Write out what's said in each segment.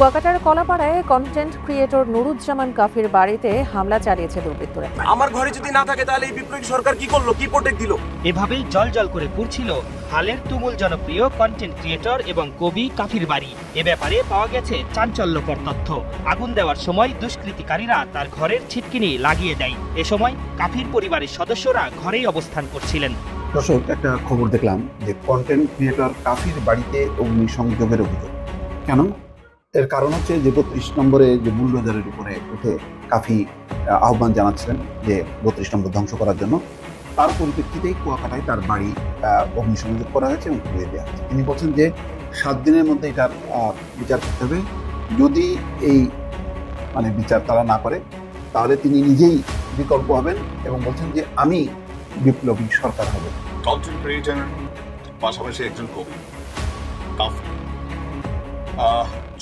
কুয়াকাটার কলাপাড়ায় content creator Nuruzzaman কাফির বাড়িতে হামলা চালিয়েছে দুর্বৃত্তরা। আমার ঘরে যদি না থাকে তাহলে এই বিপ্লবী সরকার কি করলো, কি প্রোটেক্ট দিল? এভাবেই জল করে পুড়ছিল হালের তুমুল জনপ্রিয় কন্টেন্ট ক্রিয়েটর এবং কবি কাফির বাড়ি। এ ব্যাপারে পাওয়া গেছে চাঞ্চল্যকর তথ্য। আগুন দেওয়ার সময় দুষ্কৃতিকারীরা তার ঘরের ছিটকিনি লাগিয়ে দেয়। এ সময় কাফির পরিবারের সদস্যরা ঘরেই অবস্থান করছিলেন। দর্শক, একটা খবর দেখলাম যে কন্টেন্ট ক্রিয়েটর কাফির বাড়িতে অগ্নিসংযোগের অভিযোগ। কেন? এর কারণ হচ্ছে যে 32 নম্বরে যে বুলডোজারের উপরে উঠে কাফি আহ্বান জানাচ্ছিলেন যে 32 নম্বর ধ্বংস করার জন্য। তার পরিপ্রেক্ষিতেই কুয়াকাটায় তার বাড়ি অগ্নিসংযোগ করা হয়েছে এবং পুড়িয়ে দেওয়া হয়েছে। তিনি বলছেন যে 7 দিনের মধ্যে এটার বিচার করতে হবে। যদি এই বিচার তারা না করে তাহলে তিনি নিজেই বিকল্প হবেন এবং বলছেন যে আমি বিপ্লবী সরকার হবে। কন্টেন্ট ক্রিয়েটর পাশাপাশি একজন কবি কাফি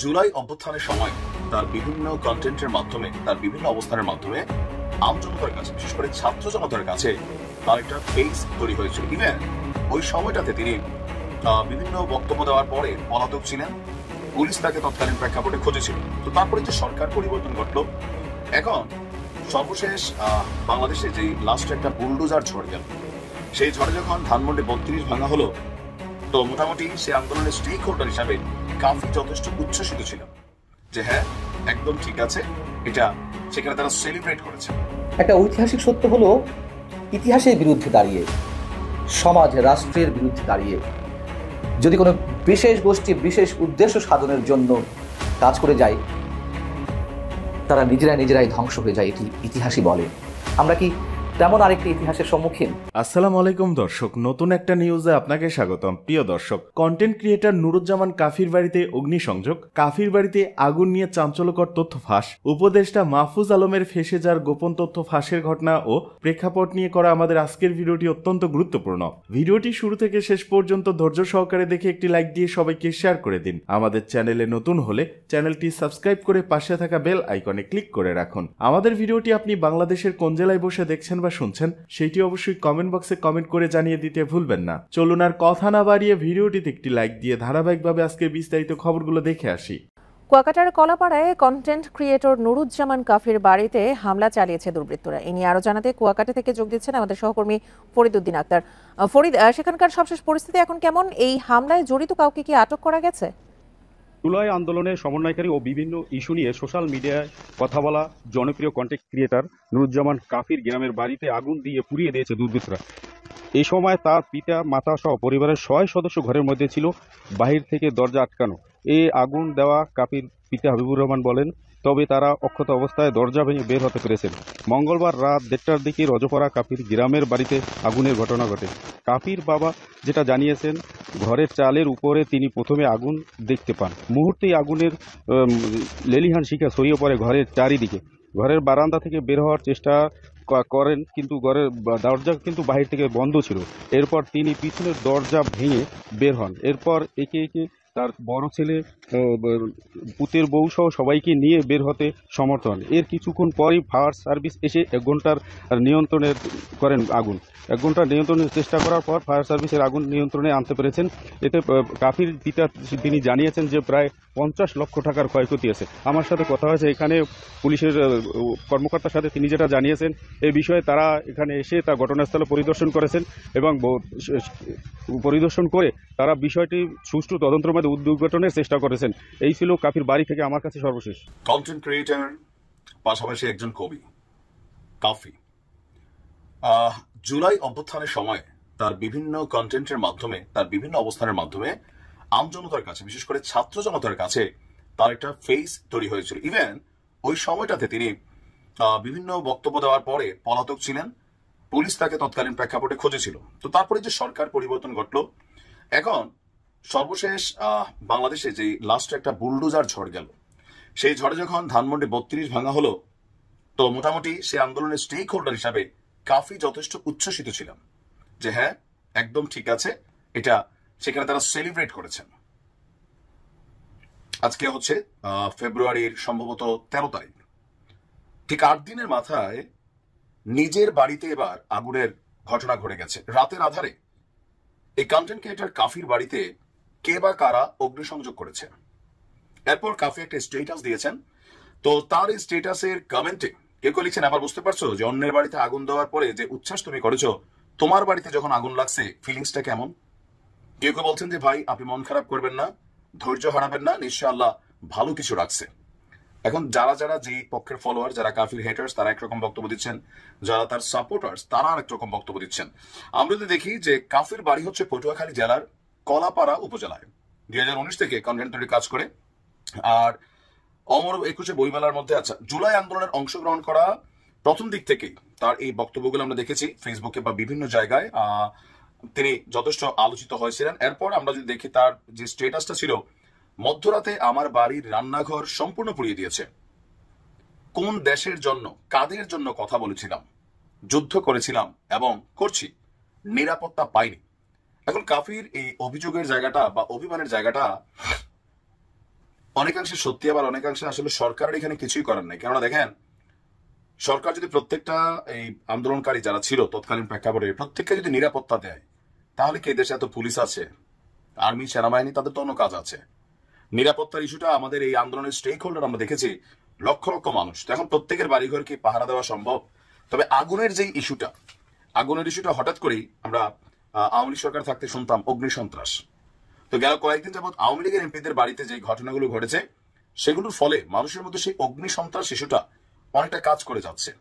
জুলাই অভ্যুত্থানের সময় তার বিভিন্ন কন্টেন্টের মাধ্যমে, তার বিভিন্ন অবস্থানের মাধ্যমে আমজনতার কাছে, বিশেষ করে ছাত্র জনতার কাছে তার একটা ফেস তৈরি হয়েছিল। ইভেন ওই সময়টাতে তিনি বিভিন্ন বক্তব্য দেওয়ার পরে পলাতক ছিলেন। পুলিশ তাকে তৎকালীন প্রেক্ষাপটে খুঁজেছিল। তো তারপরে যে সরকার পরিবর্তন ঘটলো, এখন সর্বশেষ বাংলাদেশে যে লাস্ট একটা বুলডোজার ঝড় গেল, সেই ঝড়ে যখন ধানমন্ডি 32 ভাঙা হলো, তো মোটামুটি সে আন্দোলনের স্টেক হোল্ডার হিসাবে কাফি যথেষ্ট উচ্ছ্বসিত ছিল যে হ্যাঁ, একদম ঠিক আছে, এটা সেখানে তারা সেলিব্রেট করেছে। একটা ঐতিহাসিক সত্য হলো, ইতিহাসের বিরুদ্ধে দাঁড়িয়ে, সমাজ রাষ্ট্রের বিরুদ্ধে দাঁড়িয়ে যদি কোনো বিশেষ গোষ্ঠী বিশেষ উদ্দেশ্য সাধনের জন্য কাজ করে যায়, তারা নিজেরাই ধ্বংস হয়ে যায়। এটি ইতিহাসই বলে। আমরা কি তেমন আরেকটি ইতিহাসের সম্মুখীন? আসসালামু আলাইকুম দর্শক, নতুন একটা নিউজে আপনাকে স্বাগতম। প্রিয় দর্শক, কন্টেন্ট ক্রিয়েটর নুরুজ্জামান কাফির বাড়িতে অগ্নিসংযোগ, কাফির বাড়িতে আগুন নিয়ে চাঞ্চল্যকর তথ্য ফাঁস, উপদেষ্টা মাহফুজ আলমের ফেঁসে যাওয়ার গোপন তথ্য ফাঁসের ঘটনা ও প্রেক্ষাপট নিয়ে করা আমাদের আজকের ভিডিওটি অত্যন্ত গুরুত্বপূর্ণ। ভিডিওটি শুরু থেকে শেষ পর্যন্ত ধৈর্য সহকারে দেখে একটি লাইক দিয়ে সবাইকে শেয়ার করে দিন। আমাদের চ্যানেলে নতুন হলে চ্যানেলটি সাবস্ক্রাইব করে পাশে থাকা বেল আইকনে ক্লিক করে রাখুন। আমাদের ভিডিওটি আপনি বাংলাদেশের কোন জেলায় বসে দেখছেন বা শুনছেন সেটি অবশ্যই কমেন্ট বক্সে কমেন্ট করে জানিয়ে দিতে ভুলবেন না। চলুন আর কথা না বাড়িয়ে ভিডিওটিতে একটি লাইক দিয়ে ধারাবাহিকভাবে আজকের বিস্তারিত খবরগুলো দেখে আসি। কুয়াকাটার কলাপাড়ায় কন্টেন্ট ক্রিয়েটর নুরুজ্জামান কাফির বাড়িতে হামলা চালিয়েছে দুর্বৃত্তরা। এ নিয়ে আরো জানাতে কুয়াকাটা থেকে যোগ দিচ্ছেন আমাদের সহকর্মী ফরিদ উদ্দিন আক্তার। ফরিদ, সেখানকার সবশেষ পরিস্থিতি এখন কেমন? এই হামলায় জড়িত কাউকে কি আটক করা গেছে? জুলাই আন্দোলনের সমন্বয়কারী ও বিভিন্ন ইস্যু নিয়ে সোশ্যাল মিডিয়ায় কথা বলা জনপ্রিয় কন্টেন্ট ক্রিয়েটর নুরুজ্জামান কাফির গ্রামের বাড়িতে আগুন দিয়ে পুড়িয়ে দিয়েছে দুর্বৃত্তরা। এই সময় তার পিতা, মাতা সহ পরিবারের 6 সদস্য ঘরের মধ্যে ছিল, বাহির থেকে দরজা আটকানো। এই আগুন দেওয়া কাফির পিতা হাবিবুর রহমান বলেন, তবে তারা অক্ষত অবস্থায় দরজা ভেঙে বের হতে পেরেছেন। মঙ্গলবার রাত 1:30টার দিকে রজপাড়া কাফির গ্রামের বাড়িতে আগুনের ঘটনা ঘটে। কাফির বাবা যেটা জানিয়েছেন, ঘরের চালের উপরে তিনি প্রথমে আগুন দেখতে পান। মুহূর্তেই আগুনের লেলিহান শিখা ছড়িয়ে পড়ে ঘরের চারিদিকে। ঘরের বারান্দা থেকে বের হওয়ার চেষ্টা করেন, কিন্তু ঘরের দরজা কিন্তু বাহির থেকে বন্ধ ছিল। এরপর তিনি পিছনের দরজা ভেঙে বের হন। এরপর একে একে তার বড় ছেলে, পুতের বউ সহ সবাইকে নিয়ে বের হতে সমর্থ হন। এর কিছুক্ষণ পরই ফায়ার সার্ভিস এসে 1 ঘন্টার নিয়ন্ত্রণে করেন আগুন। 1 ঘন্টা নিয়ন্ত্রণের চেষ্টা করার পর ফায়ার সার্ভিসের আগুন নিয়ন্ত্রণে আনতে পেরেছেন। এতে কাফির পিতা তিনি জানিয়েছেন যে প্রায় 50 লক্ষ টাকার ক্ষয়ক্ষতি আছে। আমার সাথে কথা হয়েছে এখানে পুলিশের কর্মকর্তার সাথে, তিনি যেটা জানিয়েছেন এই বিষয়ে তারা এখানে এসে তা ঘটনাস্থলে পরিদর্শন করেছেন এবং পরিদর্শন করে তারা বিষয়টি সুষ্ঠু তদন্তের মধ্যে উদ্ঘাটনের চেষ্টা করেছেন। এই ছিল কাফির বাড়ি থেকে আমার কাছে সর্বশেষ। কন্টেন্ট ক্রিয়েটর পাশাপাশি একজন কবি কাফি জুলাই অভ্যুত্থানের সময় তার বিভিন্ন কন্টেন্টের মাধ্যমে, তার বিভিন্ন অবস্থানের মাধ্যমে আমজনতার কাছে, বিশেষ করে ছাত্র জনতার কাছে তার একটা ফেস তৈরি হয়েছিল। ইভেন ওই সময়টাতে তিনি বিভিন্ন বক্তব্য দেওয়ার পরে পলাতক ছিলেন। পুলিশ তাকে তৎকালীন প্রেক্ষাপটে খুঁজেছিল। তো তারপরে যে সরকার পরিবর্তন ঘটলো, এখন সর্বশেষ বাংলাদেশে যে লাস্ট একটা বুলডোজার ঝড় গেল, সেই ঝড়ে যখন ধানমন্ডি 32 ভাঙা হলো, তো মোটামুটি সে আন্দোলনের স্টেক হোল্ডার হিসাবে কাফি যথেষ্ট উচ্ছ্বসিত ছিলাম যে হ্যাঁ, একদম ঠিক আছে, এটা সেখানে তারা সেলিব্রেট করেছেন। আজকে হচ্ছে ফেব্রুয়ারির সম্ভবত 13 তারিখ। ঠিক 8 দিনের মাথায় নিজের বাড়িতে এবার আগুনের ঘটনা ঘটে গেছে। রাতের আধারে এই কন্টেন্ট ক্রিয়েটর কাফির বাড়িতে কে বা কারা অগ্নিসংযোগ করেছে, এরপর কাফি একটা স্টেটাস দিয়েছেন। তো তার এই স্টেটাসের কমেন্টে কেউ কেউ লিখছেন, আবার বুঝতে পারছো যে অন্যের বাড়িতে আগুন দেওয়ার পরে যে উচ্ছ্বাস তুমি করেছো, তোমার বাড়িতে যখন আগুন লাগছে ফিলিংসটা কেমন? কেউ কেউ বলছেন যে ভাই আপনি মন খারাপ করবেন না, ধৈর্য হারাবেন না, নিশ্চয় আল্লাহ ভালো কিছু রাখছে। এখন যারা যারা যে পক্ষের ফলোয়ার, যারা কাফির হেটার্স, তারা একরকম বক্তব্য দিচ্ছেন, যারা তার সাপোর্টার্স তারা আরেক রকম বক্তব্য দিচ্ছেন। আমরা যদি দেখি যে কাফির বাড়ি হচ্ছে পটুয়াখালী জেলার কলাপাড়া উপজেলায়, 2019 থেকে কন্টেন্ট তৈরি কাজ করে। আর অমর 21 বইমেলার মধ্যে, আচ্ছা, জুলাই আন্দোলনের অংশগ্রহণ করা প্রথম দিক থেকেই তার এই বক্তব্যগুলো আমরা দেখেছি ফেসবুকে বা বিভিন্ন জায়গায়, তিনি যথেষ্ট আলোচিত হয়েছিলেন। এরপর আমরা যদি দেখি তার যে স্টেটাসটা ছিল, মধ্যরাতে আমার বাড়ির রান্নাঘর সম্পূর্ণ পুড়িয়ে দিয়েছে। কোন দেশের জন্য, কাদের জন্য কথা বলেছিলাম, যুদ্ধ করেছিলাম এবং করছি, নিরাপত্তা পাইনি। এখন কাফির এই অভিযোগের জায়গাটা বা অভিমানের জায়গাটা অনেকাংশে সত্যি, আবার অনেকাংশে আসলে সরকারের এখানে কিছুই করার নেই। কেননা দেখেন, সরকার যদি প্রত্যেকটা এই আন্দোলনকারী যারা ছিল তৎকালীন প্রেক্ষাপটে প্রত্যেককে যদি নিরাপত্তা দেয়, তাহলে কি দেশে এত পুলিশ আছে, আর্মি, সেনাবাহিনী, তাদের তো অন্য কাজ আছে। নিরাপত্তার ইস্যুটা আমাদের এই আন্দোলনের স্টেক হোল্ডার আমরা দেখেছি লক্ষ লক্ষ মানুষ। তো এখন প্রত্যেকের বাড়িঘর কি পাহারা দেওয়া সম্ভব? তবে আগুনের যে ইস্যুটা, আগুনের ইস্যুটা হঠাৎ করেই আমরা আওয়ামী লীগ সরকার থাকতে শুনতাম অগ্নিসন্ত্রাস। তো গেল কয়েকদিন যাবৎ আওয়ামী লীগের এমপিদের বাড়িতে যে ঘটনাগুলো ঘটেছে, সেগুলোর ফলে মানুষের মধ্যে সেই অগ্নিসন্ত্রাস ইস্যুটা অনেকটা কাজ করে যাচ্ছে।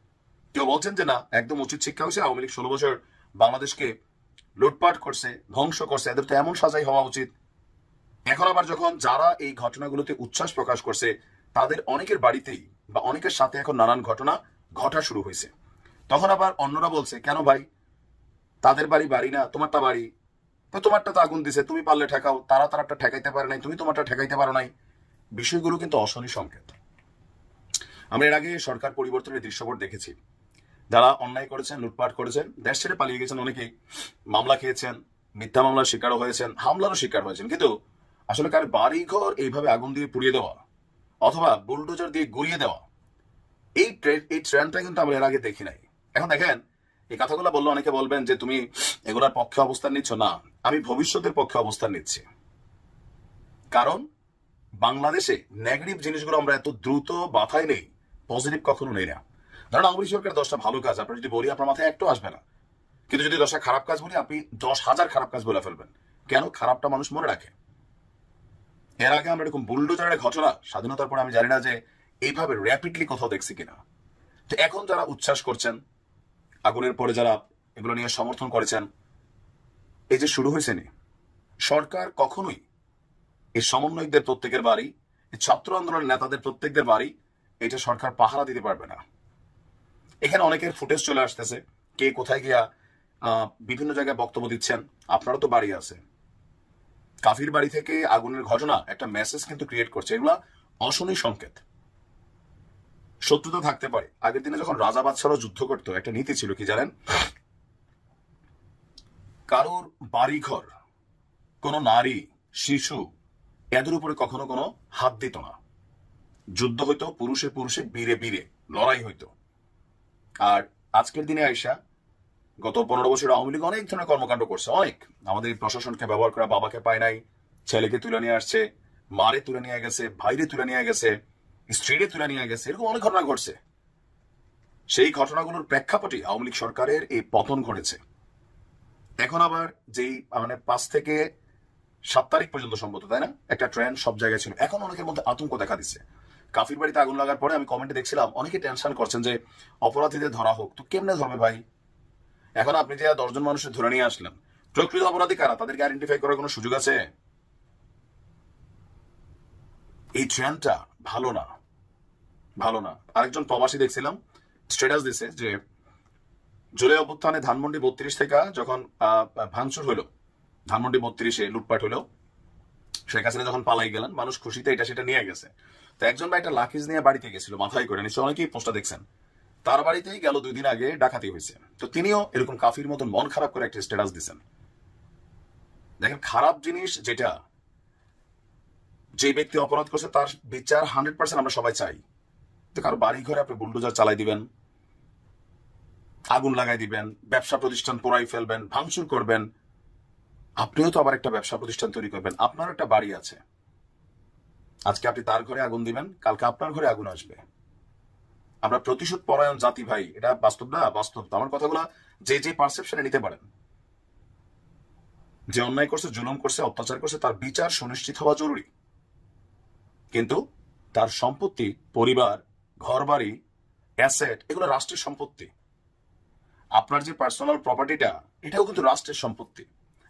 কেউ বলছেন যে না, একদম উচিত শিক্ষা হয়েছে, আওয়ামী লীগ 16 বছর বাংলাদেশকে লুটপাট করছে, ধ্বংস করছে, এদের তো এমন সাজাই হওয়া উচিত। এখন আবার যখন যারা এই ঘটনাগুলোতে উচ্ছ্বাস প্রকাশ করছে, তাদের অনেকের বাড়িতেই বা অনেকের সাথে এখন নানান ঘটনা ঘটা শুরু হয়েছে, তখন আবার অন্যরা বলছে, কেন ভাই, তাদের বাড়ি বাড়ি না, তোমারটা বাড়ি, তো তোমারটা তো আগুন দিছে, তুমি পারলে ঠেকাও, তারা তারটা ঠেকাইতে পারে নাই, তুমি তোমারটা ঠেকাইতে পারো নাই। বিষয়গুলো কিন্তু অশনি সংকেত। আমরা এর আগে সরকার পরিবর্তনের দৃশ্যপট দেখেছি, যারা অন্যায় করেছেন, লুটপাট করেছেন, দেশ ছেড়ে পালিয়ে গেছেন, অনেকেই মামলা খেয়েছেন, মিথ্যা মামলার শিকারও হয়েছেন, হামলারও শিকার হয়েছেন। কিন্তু আসলে কার বাড়ি ঘর এইভাবে আগুন দিয়ে পুড়িয়ে দেওয়া অথবা বুলডোজার দিয়ে গুড়িয়ে দেওয়া, এই ট্রেন্ডটা কিন্তু আমরা এর আগে দেখি নাই। এখন দেখেন, এই কথাগুলো বললে অনেকে বলবেন যে তুমি এগুলোর পক্ষে অবস্থান নিচ্ছ। না, আমি ভবিষ্যতের পক্ষে অবস্থান নিচ্ছি। কারণ বাংলাদেশে নেগেটিভ জিনিসগুলো আমরা এত দ্রুত বাথায় নেই, পজিটিভ কখনো নেই না। ধরেন আওয়ামী লীগ সরকারের 10টা ভালো কাজ আপনার যদি বলি, আপনার মাথায় একটু আসবে না। কিন্তু যদি 10টা খারাপ কাজ বলি, আপনি 10,000 খারাপ কাজ বলে ফেলবেন। কেন? খারাপটা মানুষ মনে রাখে। এর আগে আমরা এরকম বুলডোজারের ঘটনা স্বাধীনতার পরে আমি জানি না যে এইভাবে র্যাপিডলি কোথাও দেখছি কিনা। তো এখন যারা উচ্ছ্বাস করছেন, আগুনের পরে যারা এগুলো নিয়ে সমর্থন করেছেন, এই যে শুরু হয়েছে নি, সরকার কখনোই এই সমন্বয়কদের প্রত্যেকের বাড়ি, এই ছাত্র আন্দোলনের নেতাদের প্রত্যেকদের বাড়ি, এটা সরকার পাহারা দিতে পারবে না। এখানে অনেকের ফুটেজ চলে আসতেছে, কে কোথায় গিয়া বিভিন্ন জায়গায় বক্তব্য দিচ্ছেন। আপনারও তো বাড়ি আছে, কাফির বাড়ি থেকে আগুনের ঘটনা একটা মেসেজ কিন্তু ক্রিয়েট করছে। এগুলা অশনি সংকেত, শত্রুতা থাকতে পারে। আগের দিনে যখন রাজা বাদশাহরা যুদ্ধ করতো, একটা নীতি ছিল কি জানেন? কারোর বাড়িঘর, কোন নারী, শিশু, এদের উপরে কখনো কোনো হাত দিত না। যুদ্ধ হইতো পুরুষে পুরুষে, বীরে বীরে লড়াই হইতো। আর আজকের দিনে আইসা গত 15 বছর আওয়ামী লীগ অনেক ধরনের কর্মকাণ্ড করছে। অনেক আমাদের প্রশাসনকে ব্যবহার করা, বাবাকে পায় নাই, ছেলেকে তুলে নিয়ে আসছে, মারে তুলে নিয়ে গেছে, ভাইরে তুলে নিয়ে গেছে, স্ত্রীরে তুলে নিয়ে গেছে, এরকম অনেক ঘটনা ঘটছে। সেই ঘটনাগুলোর প্রেক্ষাপটে আওয়ামী লীগ সরকারের এই পতন ঘটেছে। এখন আবার যেই 5 থেকে 7 তারিখ পর্যন্ত সম্ভবত, তাই না, একটা ট্রেন্ড সব জায়গায় ছিল। এখন অনেকের মধ্যে আতঙ্ক দেখা দিচ্ছে। কাফির বাড়িতে আগুন লাগার পরে আমি কমেন্টে দেখছিলাম অনেকে টেনশন করছেন যে অপরাধীদের ধরা হোক। তো কেমনে ধরবে ভাই? এখন আপনি যে 10 জন মানুষের ধরে নিয়ে আসলেন, প্রকৃত অপরাধী কারা, তাদেরকে আইডেন্টিফাই করার কোনো সুযোগ আছে? এই ট্রেন্ডটা ভালো না, ভালো না। আরেকজন প্রবাসী দেখছিলাম স্ট্যাটাস দিছে যে জুলাই অভ্যুত্থানে ধানমন্ডি 32 থেকে যখন ভাঙচুর হইলো, ধানমন্ডি 32-এ লুটপাট হইলো, শেখ হাসিনা যখন পালাই গেলেন, মানুষ খুশিতে এটা সেটা নিয়ে গেছে। তো একজন ভাই একটা লাকিজ নিয়ে বাড়িতে গেছিল, মাথায় করে, নিশ্চয় অনেকেই পোস্টটা দেখছেন। তার বাড়িতেই গেল 2 দিন আগে ডাকাতি হয়েছে। তো তিনিও এরকম কাফির মতন মন খারাপ করে একটা স্ট্যাটাস দিচ্ছেন। দেখেন, খারাপ জিনিস যেটা, যে ব্যক্তি অপরাধ করছে তার বিচার 100% আমরা সবাই চাই। তো কারো বাড়ি ঘরে আপনি বুলডোজার চালাই দিবেন, আগুন লাগাই দিবেন, ব্যবসা প্রতিষ্ঠান পোড়াই ফেলবেন, ভাঙচুর করবেন, আপনিও তো আবার একটা ব্যবসা প্রতিষ্ঠান তৈরি করবেন, আপনার একটা বাড়ি আছে। আজকে আপনি তার ঘরে আগুন দিবেন, কালকে আপনার ঘরে আগুন আসবে। আমরা প্রতিশোধ পরায়ণ জাতি ভাই, এটা বাস্তব না? বাস্তব। আমার কথাগুলো যে যে পারসেপশনে নিতে পারেন, যে অন্যায় করছে, জুলুম করছে, অত্যাচার করছে, তার বিচার সুনিশ্চিত হওয়া জরুরি। কিন্তু তার সম্পত্তি, পরিবার, ঘর বাড়ি, অ্যাসেট, এগুলো রাষ্ট্রের সম্পত্তি। আপনার যে পার্সোনাল প্রপার্টিটা, এটাও কিন্তু রাষ্ট্রের সম্পত্তি।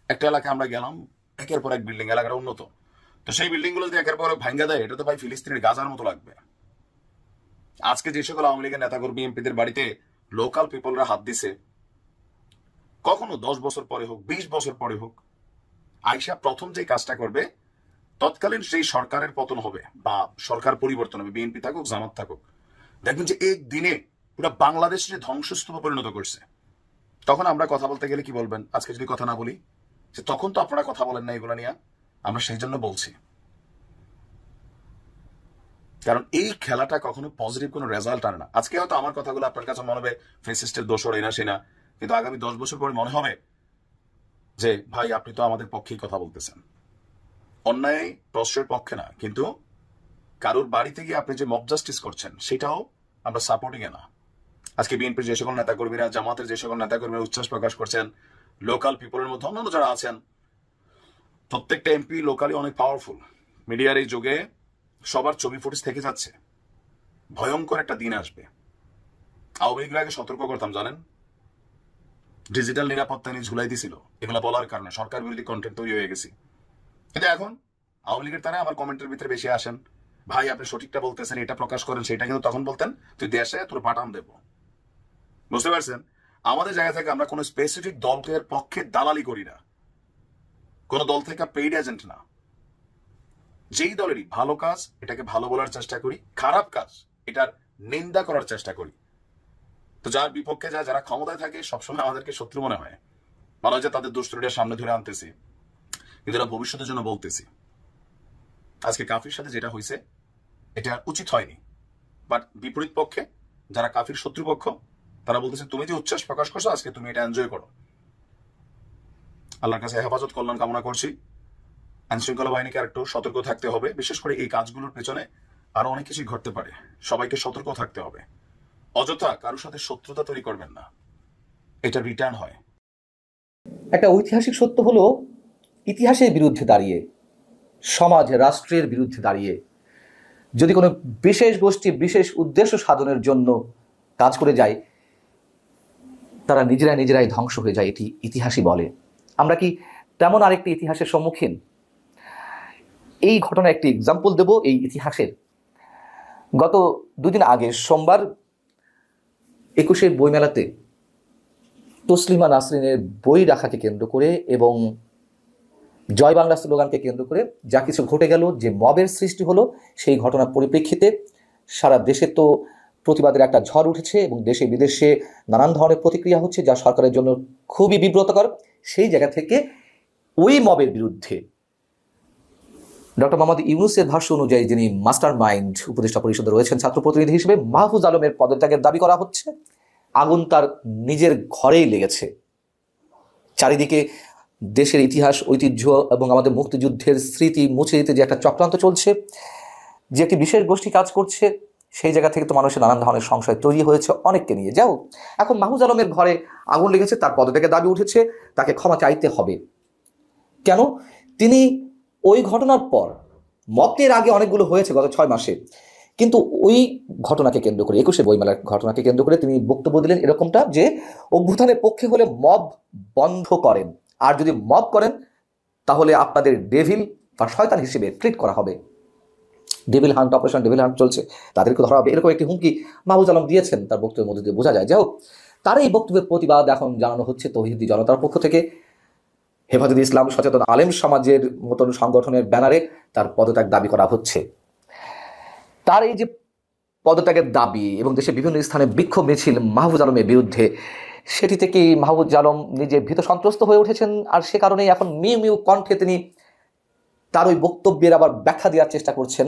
একটা এলাকায় আমরা গেলাম, একের পর এক বিল্ডিং, এলাকাটা উন্নত, তো সেই বিল্ডিং গুলো যদি একের পর এক ভাঙ্গা দেয়, এটা তো ভাই ফিলিস্তিনের গাজার মতো লাগবে। আজকে যে সকল আওয়ামী লীগের নেতাকর্মী, এমপিদের বাড়িতে লোকাল পিপলরা হাত দিছে, কখনো 10 বছর পরে হোক, 20 বছর পরে হোক, আইসা প্রথম যে কাজটা করবে, তৎকালীন সেই সরকারের পতন হবে বা সরকার পরিবর্তন হবে, বিএনপি থাকুক, জামাত থাকুক, দেখবেন যে এক দিনে পুরো বাংলাদেশে ধ্বংসস্তূপে পরিণত করছে। তখন আমরা কথা বলতে গেলে কি বলবেন? আজকে যদি কথা না বলি, যে তখন তো আপনারা কথা বলেন না এগুলো নিয়ে, আমরা সেই জন্য বলছি। কারণ এই খেলাটা কখনো পজিটিভ কোনো রেজাল্ট আনে না। আজকে হয়তো আমার কথাগুলো আপনার কাছে মনে হবে ফেসিস্টের দোষর, এনা সেনা, কিন্তু আগামী 10 বছর পরে মনে হবে যে ভাই আপনি তো আমাদের পক্ষেই কথা বলতেছেন। অন্যায় প্রশ্রয়ের পক্ষে না, কিন্তু কারোর বাড়িতে গিয়ে আপনি যে মব জাস্টিস করছেন, সেটাও আমরা সাপোর্টিং এ না। আজকে বিএনপির যে সকল নেতাকর্মীরা, জামাতের যে সকল নেতাকর্মীরা উচ্ছ্বাস প্রকাশ করছেন, লোকাল পিপলের মধ্যে অন্যান্য যারা আছেন, প্রত্যেকটা এমপি লোকালি অনেক পাওয়ারফুল। মিডিয়ার এই যুগে সবার ছবি ফুটেজ থেকে যাচ্ছে, ভয়ঙ্কর একটা দিন আসবে। আওয়ামী লীগের আগে সতর্ক করতাম, জানেন, ডিজিটাল নিরাপত্তা নিয়ে ঝুলাই দিছিল, এগুলো বলার কারণে সরকার বিরোধী কন্টেন্ট তৈরি হয়ে গেছি। কিন্তু এখন আওয়ামী লীগের তারা আমার কমেন্টের ভিতরে বেশি আসেন, ভাই আপনি সঠিকটা বলতেছেন, এটা প্রকাশ করেন, সেটা কিন্তু তখন বলতেন তুই দেশে তোর পাঠান দেব। বুঝতে পারছেন? আমাদের জায়গা থেকে আমরা কোনো স্পেসিফিক দলের পক্ষে দালালি করি না, কোন দল থেকে পেইড এজেন্ট না। যেই দলেরই ভালো কাজ, এটাকে ভালো বলার চেষ্টা করি, খারাপ কাজ এটার নিন্দা করার চেষ্টা করি। তো যার বিপক্ষে যারা ক্ষমতায় থাকে, সবসময় আমাদেরকে শত্রু মনে হয়, মনে হয় যে তাদের দুষ্টুরিটা সামনে ধরে আনতেছি, কিন্তু এটা ভবিষ্যতের জন্য বলতেছি। আজকে কাফির সাথে যেটা হয়েছে, এটা উচিত হয়নি। বাট বিপরীত পক্ষে যারা কাফির শত্রুপক্ষ, তারা বলতেছে তুমি যে উচ্ছ্বাস প্রকাশ করছো, আজকে তুমি এটা এনজয় করো। আল্লাহর কাছে হেফাজত কল্যাণ কামনা করছি। আইনশৃঙ্খলা বাহিনীকে আর একটু সতর্ক থাকতে হবে, বিশেষ করে এই কাজগুলোর পেছনে আরো অনেক কিছুই ঘটতে পারে। সবাইকে সতর্ক থাকতে হবে, অযথা কারোর সাথে শত্রুতা তৈরি করবেন না, এটা রিটার্ন হয়। একটা ঐতিহাসিক সত্য হলো, ইতিহাসের বিরুদ্ধে দাঁড়িয়ে, সমাজ রাষ্ট্রের বিরুদ্ধে দাঁড়িয়ে যদি কোনো বিশেষ গোষ্ঠী বিশেষ উদ্দেশ্য সাধনের জন্য কাজ করে যায়, তারা নিজেরাই ধ্বংস হয়ে যায়, এটি ইতিহাসই বলে। আমরা কি তেমন আরেকটি ইতিহাসের সম্মুখীন? এই ঘটনা একটি এক্সাম্পল দেব এই ইতিহাসের। গত 2 দিন আগে সোমবার 21 বইমেলাতে তসলিমা নাসরিনের বই রাখাকে কেন্দ্র করে এবং জয় বাংলা স্লোগানকে কেন্দ্র করে যা কিছু ঘটে গেল, যে মবের সৃষ্টি হলো, সেই ঘটনার পরিপ্রেক্ষিতে সারা দেশে তো প্রতিবাদের একটা ঝড় উঠেছে এবং দেশে বিদেশে নানান ধরনের প্রতিক্রিয়া হচ্ছে, যা সরকারের জন্য খুবই বিব্রতকর। সেই জায়গা থেকে ওই মবের বিরুদ্ধে ডক্টর মোহাম্মদ ইউনূসের ভাষ্য অনুযায়ী, যিনি মাস্টার মাইন্ড উপদেষ্টা পরিষদে রয়েছেন ছাত্র প্রতিনিধি হিসেবে, মাহফুজ আলমের পদত্যাগের দাবি করা হচ্ছে। আগুন তার নিজের ঘরেই লেগেছে। চারিদিকে দেশের ইতিহাস, ঐতিহ্য এবং আমাদের মুক্তিযুদ্ধের স্মৃতি মুছে দিতে যে একটা চক্রান্ত চলছে, যে একটি বিশেষ গোষ্ঠী কাজ করছে, সেই জায়গা থেকে তো মানুষের নানান ধরনের সংশয় তৈরি হয়েছে অনেককে নিয়ে। যাও, এখন মাহফুজ আলমের ঘরে আগুন লেগেছে, তার পদত্যাগের দাবি উঠেছে, তাকে ক্ষমা চাইতে হবে। কেন? তিনি ওই ঘটনার পর, মতের আগে অনেকগুলো হয়েছে গত 6 মাসে, কিন্তু ওই ঘটনাকে কেন্দ্র করে, 21 বইমেলার ঘটনাকে কেন্দ্র করে তিনি বক্তব্য দিলেন এরকমটা, যে অভ্যুত্থানের পক্ষে হলে মব বন্ধ করেন, আর যদি মব করেন তাহলে আপনাদের ডেভিল বা শয়তান হিসেবে ট্রিট করা হবে। Devil hunt, operation devil hunt চলছে, তাদেরকে ধরা হবে, এরকম একটি হুমকি মাহফুজ আলম দিয়েছেন তার বক্তব্যের মধ্যে দিয়ে বোঝা যায়। যাই হোক, তার এই বক্তব্যের প্রতিবাদ এখন জানানো হচ্ছে তৌহিদি জনতার পক্ষ থেকে। হেফাজত ইসলাম সচেতন আলেম সমাজের মতন সংগঠনের ব্যানারে তার পদত্যাগ দাবি করা হচ্ছে। তার এই যে পদত্যাগের দাবি এবং দেশের বিভিন্ন স্থানে বিক্ষোভ মিছিল মাহফুজ আলমের বিরুদ্ধে, সেটি থেকে মাহফুজ আলম নিজে ভীত সন্ত্রস্ত হয়ে উঠেছেন। আর সে কারণেই এখন মিউ কণ্ঠে তিনি তার ওই বক্তব্যের আবার ব্যাখ্যা দেওয়ার চেষ্টা করছেন।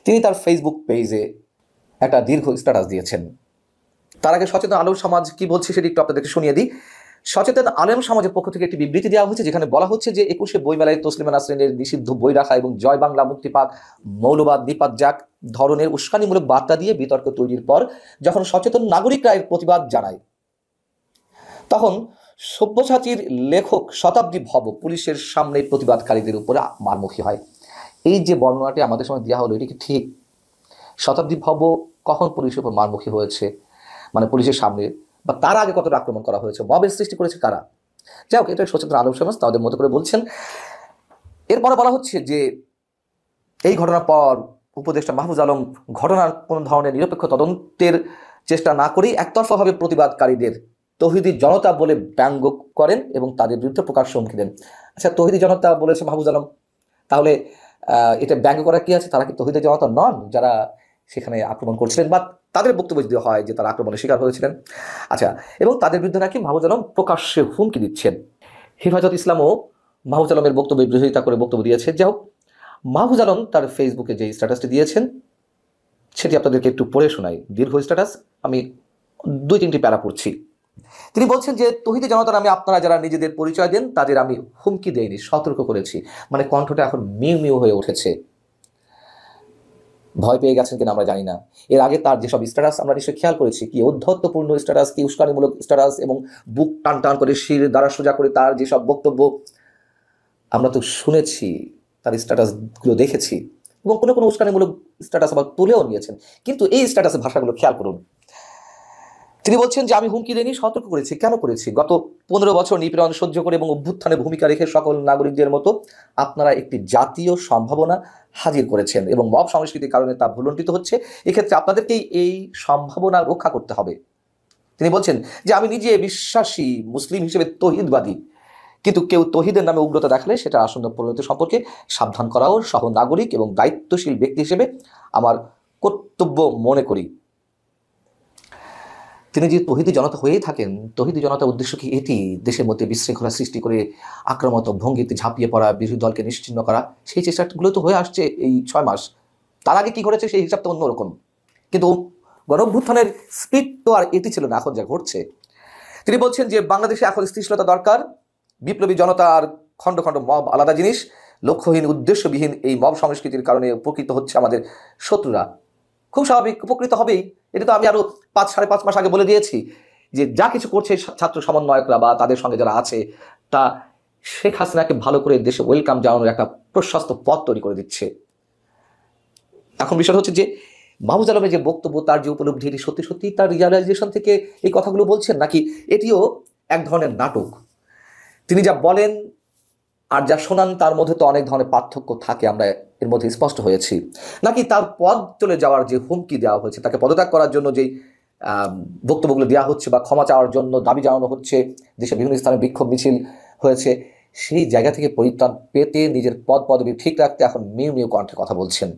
তিনি তার ফেসবুক পেজে একটা দীর্ঘ স্ট্যাটাস দিয়েছেন। তার আগে সচেতন আলেম সমাজ কি বলছে সেটি একটু আপনাদেরকে শুনিয়ে দিই। সচেতন আলেম সমাজের পক্ষ থেকে একটি বিবৃতি দেওয়া হয়েছে, যেখানে বলা হচ্ছে যে 21শে বইমেলায় তসলিমা নাসরিনের নিষিদ্ধ বই রাখা এবং জয় বাংলা, মুক্তিপাক, মৌলবাদ, নিপাত যাক ধরনের উস্কানিমূলক বার্তা দিয়ে বিতর্ক তৈরির পর যখন সচেতন নাগরিকরা এর প্রতিবাদ জানায়, তখন সব্যসাচীর লেখক শতাব্দী ভব পুলিশের সামনে প্রতিবাদকারীদের উপরে মারমুখী হয়। এই যে বর্ণনাটি আমাদের সামনে দেওয়া হলো, এটি কি ঠিক? শতাব্দী ভব কখন পুলিশের উপর মারমুখী হয়েছে, মানে পুলিশের সামনে, বা তার আগে কতটা আক্রমণ করা হয়েছে, মবের সৃষ্টি করেছে কারা? যাই হোক, এটা সচেতন আলেম সমাজ তাদের মতো করে বলছেন। এরপরে বলা হচ্ছে যে এই ঘটনার পর উপদেষ্টা মাহফুজ আলম ঘটনার কোনো ধরনের নিরপেক্ষ তদন্তের চেষ্টা না করেই একতরফাভাবে প্রতিবাদকারীদের তৌহিদি জনতা বলে ব্যঙ্গ করেন এবং তাদের বিরুদ্ধে প্রকাশ্য হুমকি দেন। আচ্ছা, তৌহিদি জনতা বলেছে মাহফুজ আলম, তাহলে এটা ব্যঙ্গ করা কি আছে? তারা কি তৌহিদি জনতা নন যারা সেখানে আক্রমণ করছিলেন, বা তাদের বক্তব্য যদি হয় যে তারা আক্রমণের শিকার হয়েছিলেন? আচ্ছা, এবং তাদের বিরুদ্ধে নাকি মাহফুজ আলম প্রকাশ্যে হুমকি দিচ্ছেন। হেফাজত ইসলামও মাহফুজ আলমের বক্তব্যের বিরোধিতা করে বক্তব্য দিয়েছে। যাই হোক, মাহফুজ আলম তার ফেসবুকে যে স্ট্যাটাসটি দিয়েছেন সেটি আপনাদেরকে একটু পড়ে শোনাই। দীর্ঘ স্ট্যাটাস, আমি 2-3টি প্যারা পড়ছি। তিনি বলছেন যে তৌহিদি জনতার নামে আপনারা যারা নিজেদের পরিচয় দেন তাদের আমি হুমকি দেইনি, সতর্ক করেছি। মানে কণ্ঠটা এখন মিউ মিউ হয়ে উঠেছে। ভয় পেয়ে গেছেন কিনা আমরা জানি না। এর আগে তার যেসব স্ট্যাটাস আমরা নিশ্চয়ই খেয়াল করেছি, কি ঔদ্ধত্যপূর্ণ স্ট্যাটাস, কি উস্কানিমূলক স্ট্যাটাস, এবং বুক টান টান করে শির দ্বারা সোজা করে তার যেসব বক্তব্য আমরা তো শুনেছি, তার স্ট্যাটাসগুলো দেখেছি, এবং কোনো কোনো উস্কানিমূলক স্ট্যাটাস আবার তুলেও নিয়েছেন। কিন্তু এই স্ট্যাটাসের ভাষাগুলো খেয়াল করুন। তিনি বলছেন যে আমি হুমকি দেইনি, সতর্ক করেছি। কেন করেছি? গত 15 বছর নিপীড়ন সহ্য করে এবং অভ্যুত্থানে ভূমিকা রেখে সকল নাগরিকদের মতো আপনারা একটি জাতীয় সম্ভাবনা হাজির করেছেন এবং মব সংস্কৃতির কারণে তা ভুলণ্ঠিত হচ্ছে। এক্ষেত্রে আপনাদেরকেই এই সম্ভাবনা রক্ষা করতে হবে। তিনি বলছেন যে আমি নিজে বিশ্বাসী মুসলিম হিসেবে তৌহিদবাদী, কিন্তু কেউ তৌহিদের নামে উগ্রতা দেখালে সেটা আসন্ন পরিণতি সম্পর্কে সাবধান করাও সহ নাগরিক এবং দায়িত্বশীল ব্যক্তি হিসেবে আমার কর্তব্য মনে করি। তিনি যে তৌহিদি জনতা হয়েই থাকেন, তৌহিদি জনতার উদ্দেশ্য কি এটি? দেশের মধ্যে বিশৃঙ্খলা সৃষ্টি করে আক্রমণাত্মক ভঙ্গিতে ঝাঁপিয়ে পড়া, বিরোধী দলকে নিশ্চিহ্ন করা, সেই চেষ্টাগুলো তো হয়ে আসছে এই 6 মাস। তার আগে কি করেছে সেই হিসাবটা অন্যরকম, কিন্তু গণঅভ্যুত্থানের স্পিড তো আর এটি ছিল না এখন যা ঘটছে। তিনি বলছেন যে বাংলাদেশে এখন স্থিতিশীলতা দরকার। বিপ্লবী জনতা আর খণ্ড খণ্ড মব আলাদা জিনিস। লক্ষ্যহীন উদ্দেশ্যবিহীন এই মব সংস্কৃতির কারণে উপকৃত হচ্ছে আমাদের শত্রুরা। খুব স্বাভাবিক, উপকৃত হবেই। এটা তো আমি আরো 5-5.5 মাস আগে বলে দিয়েছি যে যা কিছু করছে ছাত্র সমন্বয়করা বা তাদের সঙ্গে যারা আছে, তা শেখ হাসিনাকে ভালো করে দেশে ওয়েলকাম জানানোর একটা প্রশস্ত পথ তৈরি করে দিচ্ছে। এখন বিষয় হচ্ছে যে মাহফুজ আলমের যে বক্তব্য, তার যে উপলব্ধি, এটি সত্যি সত্যি তার রিয়ালাইজেশন থেকে এই কথাগুলো বলছেন, নাকি এটিও এক ধরনের নাটক? তিনি যা বলেন আর যা শোনান তার মধ্যে তো অনেক ধরনের পার্থক্য থাকে, আমরা এর মধ্যে স্পষ্ট হয়েছি। নাকি তার পদ চলে যাওয়ার যে হুমকি দেওয়া হয়েছে, তাকে পদত্যাগ করার জন্য যেই বক্তব্যগুলো দেওয়া হচ্ছে বা ক্ষমা চাওয়ার জন্য দাবি জানানো হচ্ছে, দেশের বিভিন্ন স্থানে বিক্ষোভ মিছিল হয়েছে, সেই জায়গা থেকে পরিত্রাণ পেতে নিজের পদবি ঠিক রাখতে এখন মিউ মিউ কণ্ঠে কথা বলছেন।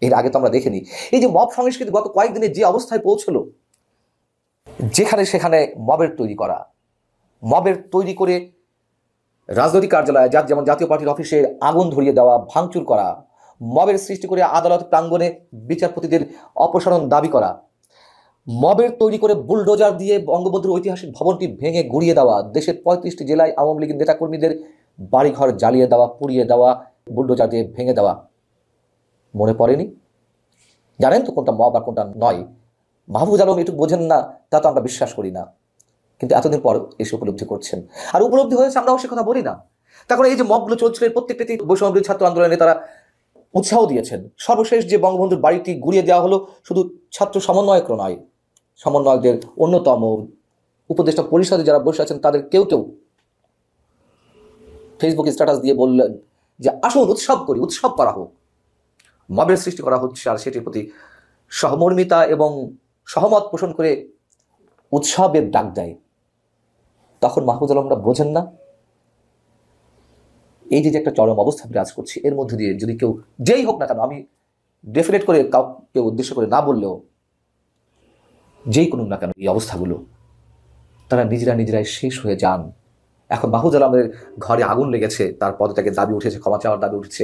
এর আগে তো আমরা দেখিনি। এই যে মব সংস্কৃতি গত কয়েকদিনে যে অবস্থায় পৌঁছলো, যেখানে সেখানে মবের তৈরি করে রাজনৈতিক কার্যালয়ে, যেমন জাতীয় পার্টির অফিসে আগুন ধরিয়ে দেওয়া, ভাঙচুর করা, মবের সৃষ্টি করে আদালত প্রাঙ্গণে বিচারপতিদের অপসারণ দাবি করা, মবের তৈরি করে বুলডোজার দিয়ে বঙ্গবন্ধুর ঐতিহাসিক ভবনটি ভেঙে গুড়িয়ে দেওয়া, দেশের 35টি জেলায় আওয়ামী লীগের নেতাকর্মীদের বাড়িঘর জ্বালিয়ে দেওয়া, পুড়িয়ে দেওয়া, বুলডোজার দিয়ে ভেঙে দেওয়া। মনে পড়েনি? জানেন তো কোনটা মব আর কোনটা নয়। মাহফুজ আলম এটুকু বোঝেন না তা তো আমরা বিশ্বাস করি না, কিন্তু এতদিন পর এসে উপলব্ধি করছেন। আর উপলব্ধি হয়েছে, আমরাও সে কথা বলি না। তখন এই যে মবগুলো চলছিল, প্রত্যেকটি বৈষম্যবিরোধী ছাত্র আন্দোলনের নেতারা উৎসাহ দিয়েছেন। সর্বশেষ যে বঙ্গবন্ধুর বাড়িটি গুড়িয়ে দেওয়া হলো, শুধু ছাত্র সমন্বয়করা নয়, সমন্বয়কদের অন্যতম উপদেষ্টা পরিষদে যারা বসে আছেন তাদের কেউ ফেসবুকে স্ট্যাটাস দিয়ে বললেন যে আসুন উৎসব করা হোক। মবের সৃষ্টি করা হচ্ছে আর সেটির প্রতি সহমর্মিতা এবং সহমত পোষণ করে উৎসবের ডাক দেয়। তখন মাহফুজ আলমরা বোঝেন না এই যে একটা চরম অবস্থা বিরাজ করছে, এর মধ্যে দিয়ে যদি কেউ যেই হোক না কেন, আমি ডেফিনেট করে কাউকে উদ্দেশ্য করে না বললেও যেই করুন না কেন এই অবস্থাগুলো, তারা নিজেরাই শেষ হয়ে যান। এখন মাহফুজ আলমের ঘরে আগুন লেগেছে, তার পদত্যাগের দাবি উঠেছে, ক্ষমা চাওয়ার দাবি উঠেছে।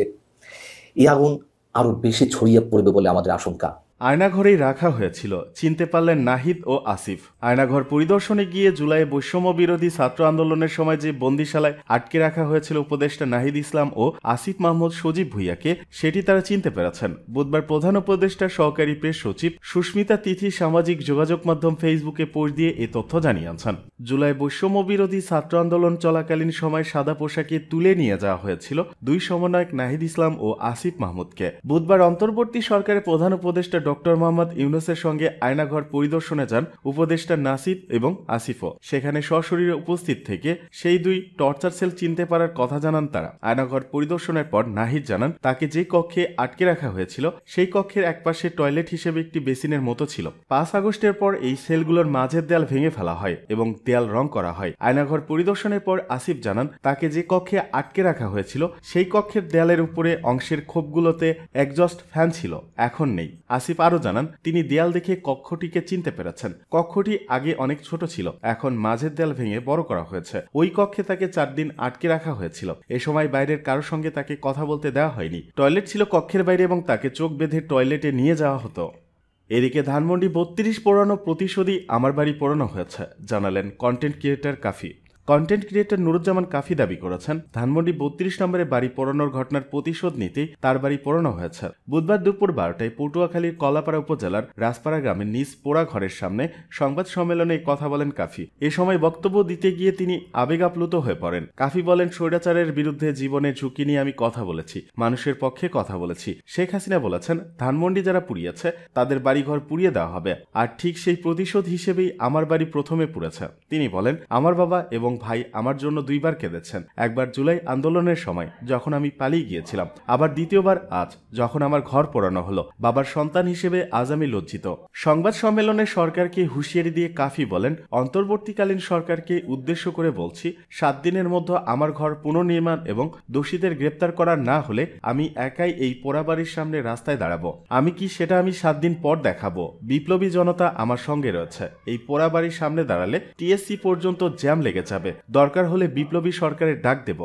এই আগুন আরো বেশি ছড়িয়ে পড়বে বলে আমাদের আশঙ্কা। আয়নাঘরেই রাখা হয়েছিল, চিনতে পারলেন নাহিদ ও আসিফ। আয়নাঘর পরিদর্শনে গিয়ে জুলাইয়ে বৈষম্য বিরোধী ছাত্র আন্দোলনের সময় যে বন্দিশালায় আটকে রাখা হয়েছিল উপদেষ্টা নাহিদ ইসলাম ও আসিফ মাহমুদ সজীব ভুইয়াকে, সেটি তারা চিনতে পেরেছেন। বুধবার প্রধান উপদেষ্টা সহকারী প্রেস সচিব সুস্মিতা তিথি সামাজিক যোগাযোগ মাধ্যম ফেসবুকে পোস্ট দিয়ে এই তথ্য জানিয়েছেন। জুলাই বৈষম্য বিরোধী ছাত্র আন্দোলন চলাকালীন সময় সাদা পোশাকে তুলে নিয়ে যাওয়া হয়েছিল দুই সমন্বয়ক নাহিদ ইসলাম ও আসিফ মাহমুদকে। বুধবার অন্তর্বর্তী সরকারের প্রধান উপদেষ্টা ডক্টর মোহাম্মদ ইউনূসের সঙ্গে আয়নাঘর পরিদর্শনে যান উপদেষ্টা নাসিব এবং আসিফও। সেখানে সশরীরে উপস্থিত থেকে সেই দুই টর্চার সেল চিনতে পারার কথা জানান তারা। আয়নাঘর পরিদর্শনের পর নাহিদ জানান তাকে যে কক্ষে আটকে রাখা হয়েছিল সেই কক্ষের একপাশে টয়লেট হিসেবে একটি বেসিনের মতো ছিল। 5 আগস্টের পর এই সেলগুলোর মাঝের দেয়াল ভেঙে ফেলা হয় এবং দেয়াল রং করা হয়। আয়নাঘর পরিদর্শনের পর আসিফ জানান তাকে যে কক্ষে আটকে রাখা হয়েছিল সেই কক্ষের দেয়ালের উপরে অংশের খোপগুলোতে একজস্ট ফ্যান ছিল, এখন নেই। আসিফ আরো জানান তিনি দেয়াল দেখে কক্ষটিকে চিনতে পেরেছেন। কক্ষটি আগে অনেক ছোট ছিল, এখন মাঝের দেয়াল ভেঙে বড় করা হয়েছে। ওই কক্ষে তাকে 4 দিন আটকে রাখা হয়েছিল। এ সময় বাইরের কারোর সঙ্গে তাকে কথা বলতে দেওয়া হয়নি। টয়লেট ছিল কক্ষের বাইরে এবং তাকে চোখ বেঁধে টয়লেটে নিয়ে যাওয়া হতো। এদিকে ধানমন্ডি 32 পোড়ানো প্রতিশোধী আমার বাড়ি পোড়ানো হয়েছে, জানালেন কন্টেন্ট ক্রিয়েটর কাফি। কন্টেন্ট ক্রিয়েটর নুরুজ্জামান কাফি দাবি করেছেন ধানমন্ডি 32 নম্বরে বাড়ি পোড়ানোর ঘটনার প্রতিশোধ নিতেই তার বাড়ি পোড়ানো হয়েছে। বুধবার দুপুর 12টায় পটুয়াখালীর কলাপাড়া উপজেলার রাজপাড়া গ্রামের নিজ পোড়া ঘরের সামনে সংবাদ সম্মেলনে কথা বলেন কাফি। এ সময় বক্তব্য দিতে গিয়ে তিনি আবেগ আপ্লুত হয়ে পড়েন। কাফি বলেন, স্বৈরাচারের বিরুদ্ধে জীবনের ঝুঁকি নিয়ে আমি কথা বলেছি, মানুষের পক্ষে কথা বলেছি। শেখ হাসিনা বলেছেন ধানমন্ডি যারা পুড়িয়েছে তাদের বাড়িঘর পুড়িয়ে দেওয়া হবে, আর ঠিক সেই প্রতিশোধ হিসেবেই আমার বাড়ি প্রথমে পুড়েছে। তিনি বলেন, আমার বাবা এবং ভাই আমার জন্য 2 বার কেঁদেছেন। একবার জুলাই আন্দোলনের সময় যখন আমি পালিয়ে গিয়েছিলাম, আবার দ্বিতীয়বার আজ যখন আমার ঘর পোড়ানো হলো। বাবার সন্তান হিসেবে আজ আমি লজ্জিত। সংবাদ সম্মেলনে সরকারকে হুঁশিয়ারি দিয়ে কাফি বলেন, অন্তর্বর্তীকালীন সরকারকে উদ্দেশ্য করে বলছি 7 দিনের মধ্যে আমার ঘর পুনর্নির্মাণ এবং দোষীদের গ্রেপ্তার করা না হলে আমি একাই এই পোড়াবাড়ির সামনে রাস্তায় দাঁড়াবো। আমি কি সেটা আমি 7 দিন পর দেখাবো। বিপ্লবী জনতা আমার সঙ্গে রয়েছে। এই পোড়াবাড়ির সামনে দাঁড়ালে টিএসসি পর্যন্ত জ্যাম লেগে যাবে। দরকার হলে বিপ্লবী সরকারের ডাক দেব।